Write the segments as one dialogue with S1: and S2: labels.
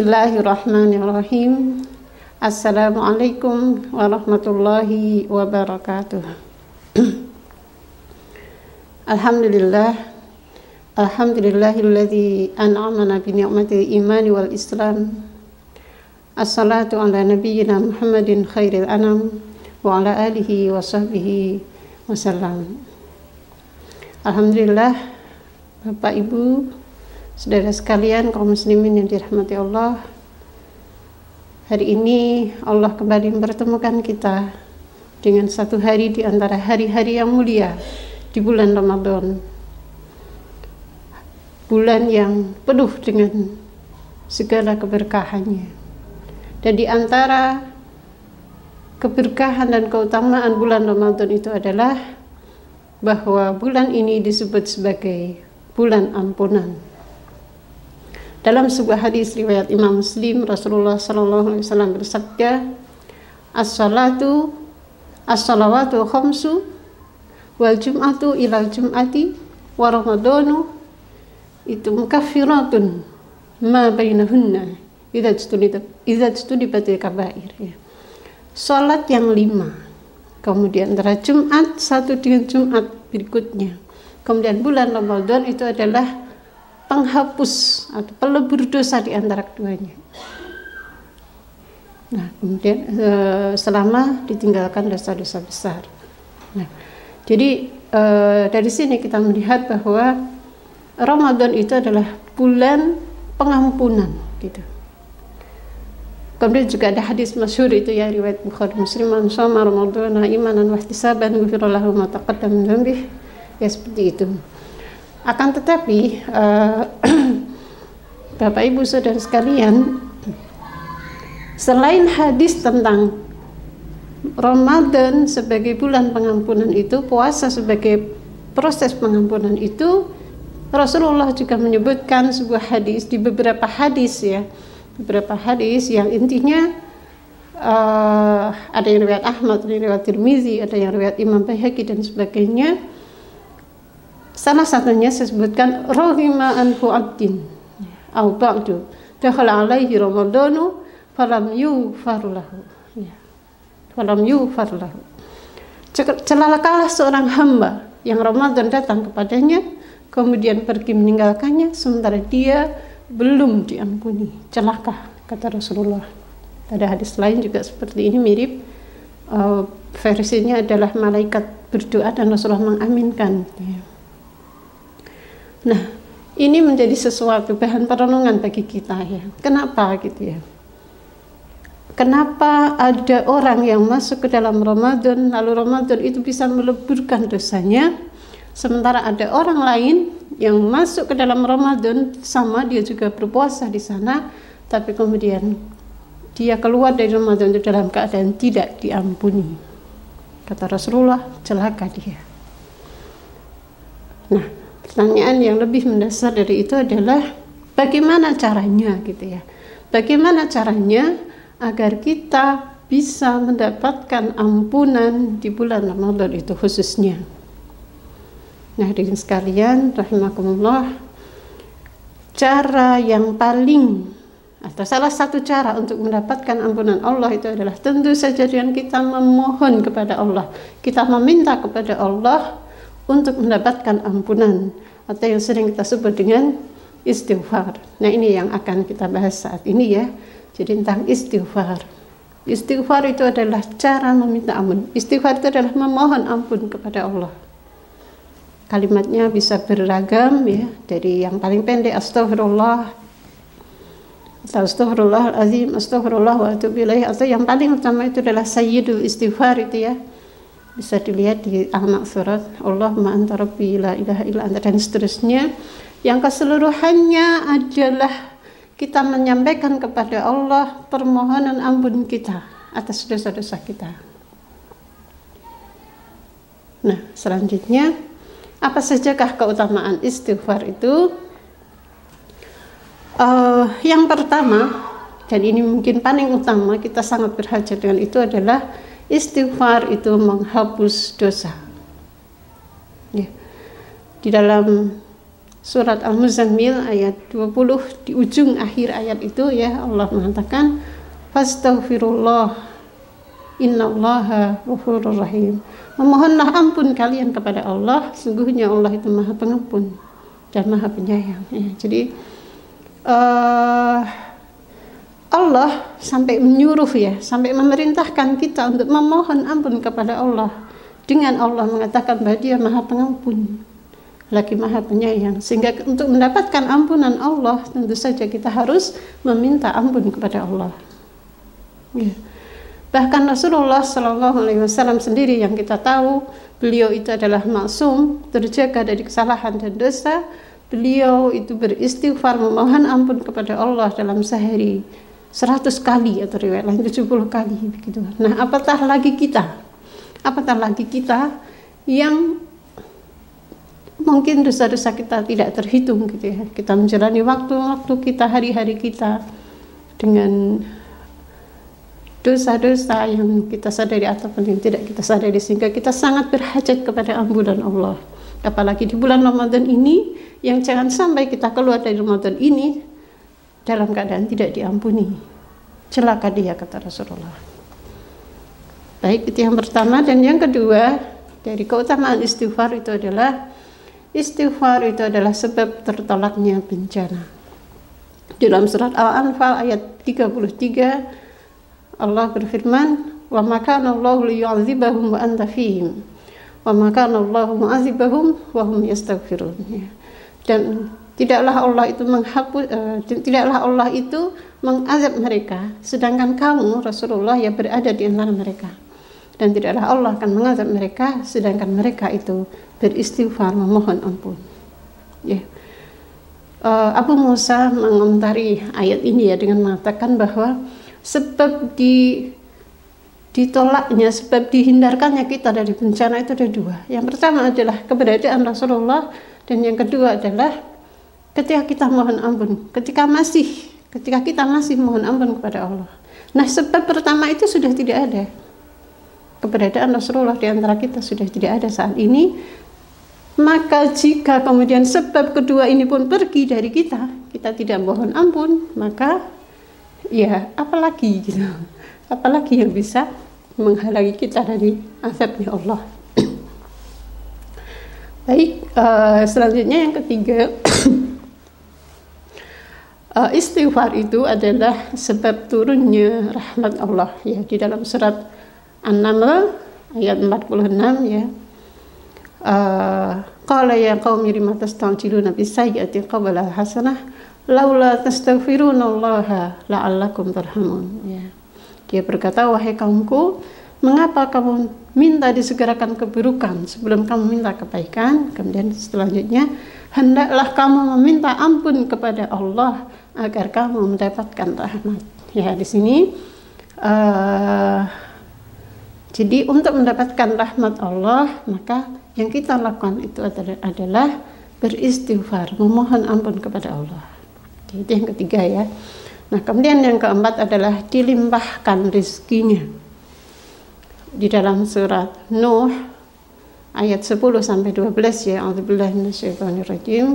S1: Bismillahirrahmanirrahim. Assalamualaikum warahmatullahi wabarakatuh. Alhamdulillah. Alhamdulillahilladzi an'amana bi ni'matil imani wal islam. Assalatu ala nabiyyina Muhammadin khairil anam wa ala alihi wa sahbihi wasallam. Alhamdulillah, Bapak Ibu, saudara sekalian, kaum muslimin yang dirahmati Allah, hari ini Allah kembali mempertemukan kita dengan satu hari di antara hari-hari yang mulia di bulan Ramadan, bulan yang penuh dengan segala keberkahannya. Dan di antara keberkahan dan keutamaan bulan Ramadan itu adalah bahwa bulan ini disebut sebagai bulan ampunan. Dalam sebuah hadis riwayat Imam Muslim, Rasulullah SAW bersabda, as-salawatu khamsu wal jum'atu ilal jum'ati wa ramadanu itu mukaffiratun ma bainahunna idza jtunibatil kabair. Salat yang 5, kemudian antara Jumat satu dengan Jumat berikutnya, kemudian bulan Ramadan itu adalah penghapus atau pelebur dosa di antara keduanya. Nah, kemudian selama ditinggalkan dosa-dosa besar. Nah, jadi dari sini kita melihat bahwa Ramadan itu adalah bulan pengampunan, gitu. Kemudian juga ada hadis masyhur itu ya, riwayat Bukhari Muslim, man shoma ramadhana imanan wa ihtisaban ghufira lahu ma taqaddama min dhanbihi, ya seperti itu. Akan tetapi Bapak Ibu saudara sekalian, selain hadis tentang Ramadan sebagai bulan pengampunan itu, puasa sebagai proses pengampunan itu, Rasulullah juga menyebutkan sebuah hadis di beberapa hadis ya, beberapa hadis yang intinya ada yang riwayat Ahmad, ada yang riwayat Tirmizi, ada yang riwayat Imam Baihaqi dan sebagainya. Salah satunya saya sebutkan, rahima anhu abdin au ba'du dakhala alaihi ramadanu falam yughfar lahu, falam yughfar lahu. Celakalah seorang hamba yang Ramadan datang kepadanya kemudian pergi meninggalkannya sementara dia belum diampuni. Celaka, kata Rasulullah. Ada hadis lain juga seperti ini, mirip, versinya adalah malaikat berdoa dan Rasulullah mengaminkan. Nah, ini menjadi sesuatu bahan perenungan bagi kita ya. Kenapa gitu ya? Kenapa ada orang yang masuk ke dalam Ramadan, lalu Ramadan itu bisa meleburkan dosanya, sementara ada orang lain yang masuk ke dalam Ramadan sama dia juga berpuasa di sana, tapi kemudian dia keluar dari Ramadan itu dalam keadaan tidak diampuni. Kata Rasulullah, celaka dia. Nah, pertanyaan yang lebih mendasar dari itu adalah bagaimana caranya gitu ya. Bagaimana caranya agar kita bisa mendapatkan ampunan di bulan Ramadan itu khususnya. Nah, hadirin sekalian rahimakumullah, cara yang paling atau salah satu cara untuk mendapatkan ampunan Allah itu adalah tentu saja dengan kita memohon kepada Allah. Kita meminta kepada Allah untuk mendapatkan ampunan, atau yang sering kita sebut dengan istighfar. Nah, ini yang akan kita bahas saat ini ya. Jadi tentang istighfar. Istighfar itu adalah cara meminta ampun. Istighfar itu adalah memohon ampun kepada Allah. Kalimatnya bisa beragam ya, dari yang paling pendek astaghfirullah atau astaghfirullahalazim, astaghfirullah wa atubu ilaih, atau yang paling utama itu adalah sayyidul istighfar itu ya. Bisa dilihat di Al-Ma'surat, Allahumma anta rabbi la ilaha illa anta, dan seterusnya, yang keseluruhannya adalah kita menyampaikan kepada Allah permohonan ampun kita atas dosa-dosa kita. Nah, selanjutnya, apa sajakah keutamaan istighfar itu? Yang pertama, dan ini mungkin paling utama, kita sangat berhajat dengan itu adalah istighfar itu menghapus dosa. Ya. Di dalam surat Al-Muzammil ayat 20 di ujung akhir ayat itu ya, Allah mengatakan fastaghfirullah innallaha ghafurur rahim. Memohonlah ampun kalian kepada Allah, sungguhnya Allah itu Maha Pengampun dan Maha Penyayang ya. Jadi Allah sampai menyuruh ya, sampai memerintahkan kita untuk memohon ampun kepada Allah, dengan Allah mengatakan bahwa Dia Maha Pengampun lagi Maha Penyayang. Sehingga untuk mendapatkan ampunan Allah tentu saja kita harus meminta ampun kepada Allah ya. Bahkan Rasulullah SAW sendiri yang kita tahu beliau itu adalah maksum, terjaga dari kesalahan dan dosa. Beliau itu beristighfar, memohon ampun kepada Allah dalam sehari 100 kali atau riwayat lain 70 kali begitu. Nah, apatah lagi kita yang mungkin dosa-dosa kita tidak terhitung gitu ya. Kita menjalani waktu-waktu kita, hari-hari kita dengan dosa-dosa yang kita sadari ataupun yang tidak kita sadari, sehingga kita sangat berhajat kepada ampunan Allah. Apalagi di bulan Ramadan ini, yang jangan sampai kita keluar dari Ramadan ini dalam keadaan tidak diampuni. Celaka dia, kata Rasulullah. Baik, itu yang pertama. Dan yang kedua, dari keutamaan istighfar itu adalah sebab tertolaknya bencana. Dalam surat Al-Anfal ayat 33, Allah berfirman, "Wa ma kana Allahu liyu'adzibahum wa anta fihim, wa ma kana Allahu mu'adzibahum wa hum yastaghfirun." Dan tidaklah Allah itu mengazab mereka sedangkan kamu Rasulullah ya berada di antara mereka. Dan tidaklah Allah akan mengazab mereka sedangkan mereka itu beristighfar, memohon ampun. Ya. Abu Musa mengomentari ayat ini ya dengan mengatakan bahwa sebab ditolaknya, sebab dihindarkannya kita dari bencana itu ada dua. Yang pertama adalah keberadaan Rasulullah, dan yang kedua adalah ketika kita mohon ampun, ketika kita masih mohon ampun kepada Allah. Nah, sebab pertama itu sudah tidak ada. Keberadaan Rasulullah di antara kita sudah tidak ada saat ini. Maka jika kemudian sebab kedua ini pun pergi dari kita, kita tidak mohon ampun, maka ya apalagi gitu. Apalagi yang bisa menghalangi kita dari azabnya Allah. Baik, selanjutnya yang ketiga, istighfar itu adalah sebab turunnya rahmat Allah ya. Di dalam surat An-Naml ayat 46 ya. Qala ya qaumi lima tasta'jiluna bis-sayyi'ati qabla al-hasanah laula tastaghfirunallaha la'allakum turhamun ya. Dia berkata, wahai kaumku, mengapa kamu minta disegerakan keburukan sebelum kamu minta kebaikan? Kemudian selanjutnya, hendaklah kamu meminta ampun kepada Allah agar kamu mendapatkan rahmat. Ya, di sini jadi untuk mendapatkan rahmat Allah, maka yang kita lakukan itu adalah beristighfar, memohon ampun kepada Allah. Itu yang ketiga ya. Nah, kemudian yang keempat adalah dilimpahkan rizkinya. Di dalam surat Nuh ayat 10 sampai 12 ya, a'udzubillahi minasyaitonirrajim.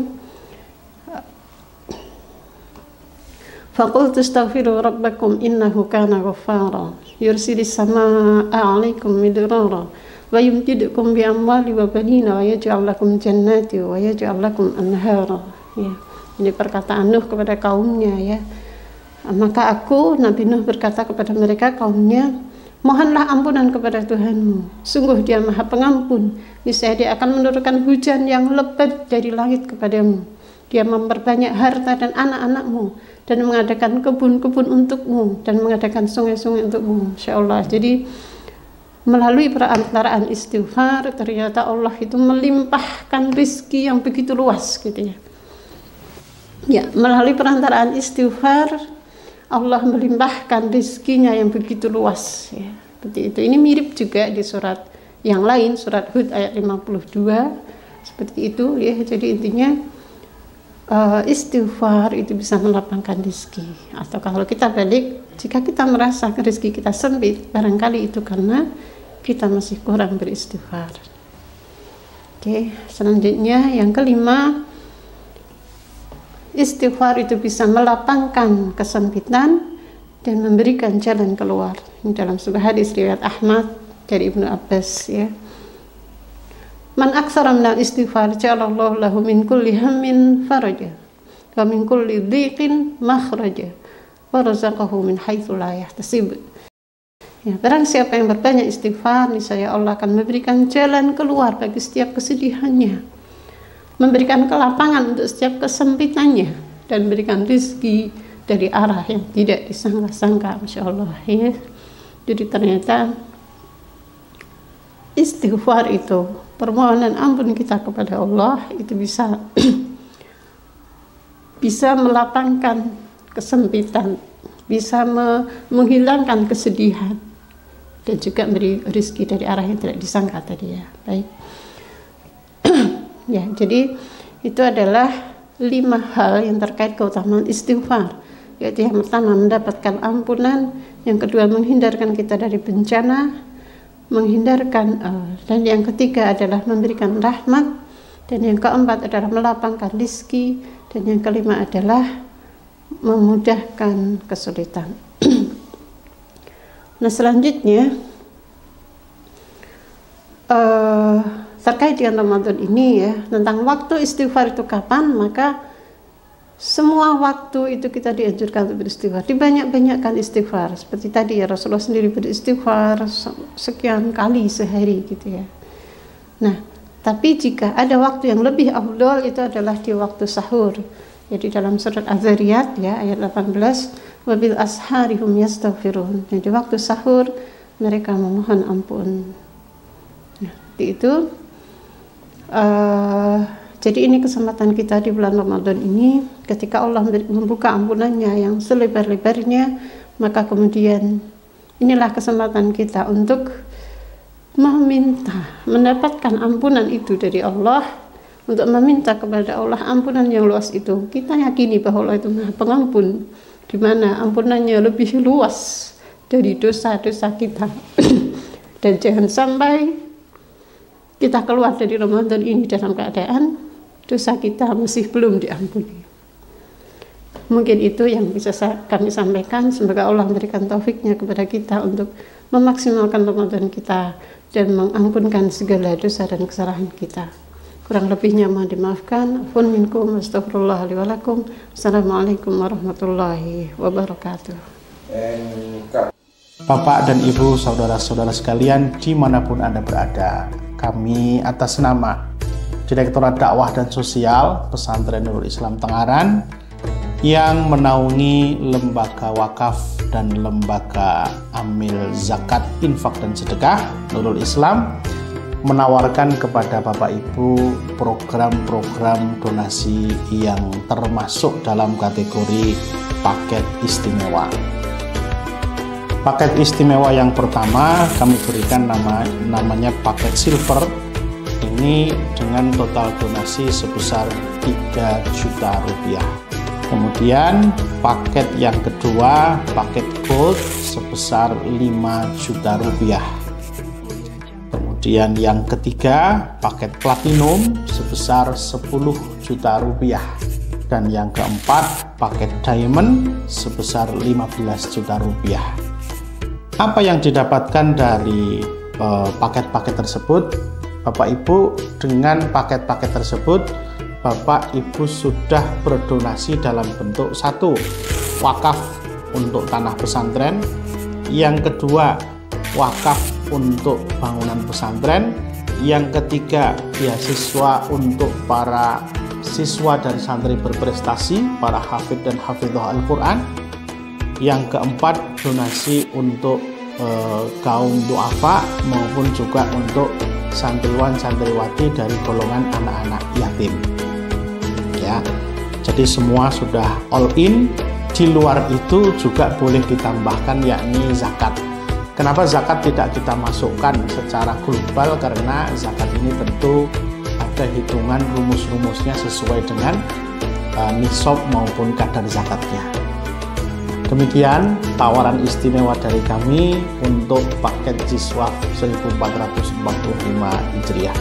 S1: Faqultu astaghfiru rabbakum innahu kana ghaffara yursilis samaa'a 'alaikum midrara wa yumdidukum bi amwali wa banina wa yaj'al lakum jannati wa yaj'al lakum anhara. Ya, ini perkataan Nuh kepada kaumnya ya. Maka aku, Nabi Nuh berkata kepada mereka kaumnya, mohonlah ampunan kepada Tuhanmu. Sungguh Dia Maha Pengampun. Niscaya Dia akan menurunkan hujan yang lebat dari langit kepadamu. Dia memperbanyak harta dan anak-anakmu, dan mengadakan kebun-kebun untukmu, dan mengadakan sungai-sungai untukmu. Insyaallah. Jadi melalui perantaraan istighfar, ternyata Allah itu melimpahkan rizki yang begitu luas gitu ya. Ya, melalui perantaraan istighfar Allah melimpahkan rizkinya yang begitu luas ya. Seperti itu. Ini mirip juga di surat yang lain, surat Hud ayat 52 seperti itu ya. Jadi intinya istighfar itu bisa melapangkan rizki. Atau kalau kita balik, jika kita merasa rizki kita sempit, barangkali itu karena kita masih kurang beristighfar. Oke, selanjutnya yang kelima, istighfar itu bisa melapangkan kesempitan dan memberikan jalan keluar. Dalam sebuah hadis riwayat Ahmad dari Ibnu Abbas, ya. Man aktsara minal istighfar ja'alallahu lahu min kulli hammin faraja wa min kulli dhiqin makhraja wa razaqahu min haitsu la yahtasib. Ya, barang siapa yang berbanyak istighfar, niscaya Allah akan memberikan jalan keluar bagi setiap kesedihannya, memberikan kelapangan untuk setiap kesempitannya, dan memberikan rezeki dari arah yang tidak disangka-sangka. Masya Allah, ya. Jadi ternyata istighfar itu, permohonan ampun kita kepada Allah, itu bisa bisa melapangkan kesempitan, bisa menghilangkan kesedihan, dan juga memberi rezeki dari arah yang tidak disangka tadi, ya. Baik. Ya, jadi itu adalah 5 hal yang terkait keutamaan istighfar, yaitu yang pertama mendapatkan ampunan, yang kedua menghindarkan kita dari bencana, dan yang ketiga adalah memberikan rahmat, dan yang keempat adalah melapangkan rezeki, dan yang kelima adalah memudahkan kesulitan. Nah, selanjutnya terkait dengan Ramadan ini, ya, tentang waktu istighfar itu kapan, maka semua waktu itu kita dianjurkan untuk beristighfar, dibanyak-banyakkan istighfar. Seperti tadi, ya, Rasulullah sendiri beristighfar sekian kali sehari, gitu, ya. Nah, tapi jika ada waktu yang lebih afdol, itu adalah di waktu sahur. Jadi dalam surat Az-Zariyat, ya, ayat 18, wabil asharihum yastaghfirun. Jadi waktu sahur mereka memohon ampun. Nah, itu jadi ini kesempatan kita di bulan Ramadan ini, ketika Allah membuka ampunannya yang selebar-lebarnya, maka kemudian inilah kesempatan kita untuk meminta, mendapatkan ampunan itu dari Allah, untuk meminta kepada Allah ampunan yang luas itu. Kita yakini bahwa Allah itu Maha Pengampun, di mana ampunannya lebih luas dari dosa-dosa kita. Dan jangan sampai kita keluar dari Ramadan ini dalam keadaan dosa kita masih belum diampuni. Mungkin itu yang bisa kami sampaikan. Semoga Allah memberikan taufiknya kepada kita untuk memaksimalkan Ramadan kita dan mengampunkan segala dosa dan kesalahan kita. Kurang lebihnya mohon dimaafkan. Afwan minkum, astagfirullah li wa lakum. Assalamualaikum warahmatullahi wabarakatuh.
S2: Bapak dan Ibu, saudara-saudara sekalian dimanapun Anda berada, kami atas nama Direktorat Dakwah dan Sosial Pesantren Nurul Islam Tengaran yang menaungi lembaga wakaf dan lembaga amil zakat, infak dan sedekah Nurul Islam, menawarkan kepada Bapak Ibu program-program donasi yang termasuk dalam kategori paket istimewa. Paket istimewa yang pertama kami berikan namanya paket silver. Ini dengan total donasi sebesar 3 juta rupiah. Kemudian paket yang kedua, paket gold sebesar 5 juta rupiah. Kemudian yang ketiga, paket platinum sebesar 10 juta rupiah. Dan yang keempat, paket diamond sebesar 15 juta rupiah. Apa yang didapatkan dari paket-paket tersebut? Bapak Ibu, dengan paket-paket tersebut Bapak Ibu sudah berdonasi dalam bentuk satu, wakaf untuk tanah pesantren. Yang kedua, wakaf untuk bangunan pesantren. Yang ketiga, beasiswa untuk para siswa dan santri berprestasi, para hafidh dan hafidhah Al-Quran. Yang keempat, donasi untuk kaum duafa maupun juga untuk santriwan-santriwati dari golongan anak-anak yatim. Ya, jadi semua sudah all in. Di luar itu juga boleh ditambahkan yakni zakat. Kenapa zakat tidak kita masukkan secara global? Karena zakat ini tentu ada hitungan rumus-rumusnya sesuai dengan nisab maupun kadar zakatnya. Demikian tawaran istimewa dari kami untuk paket Jiswaf 1445 Hijriah.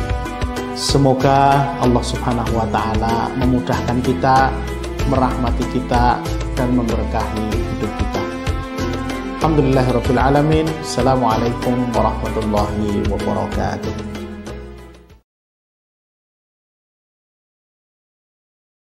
S2: Semoga Allah Subhanahu wa Ta'ala memudahkan kita merahmati kita dan memberkahi hidup kita. Alhamdulillahirabbil alamin. Assalamualaikum warahmatullahi wabarakatuh.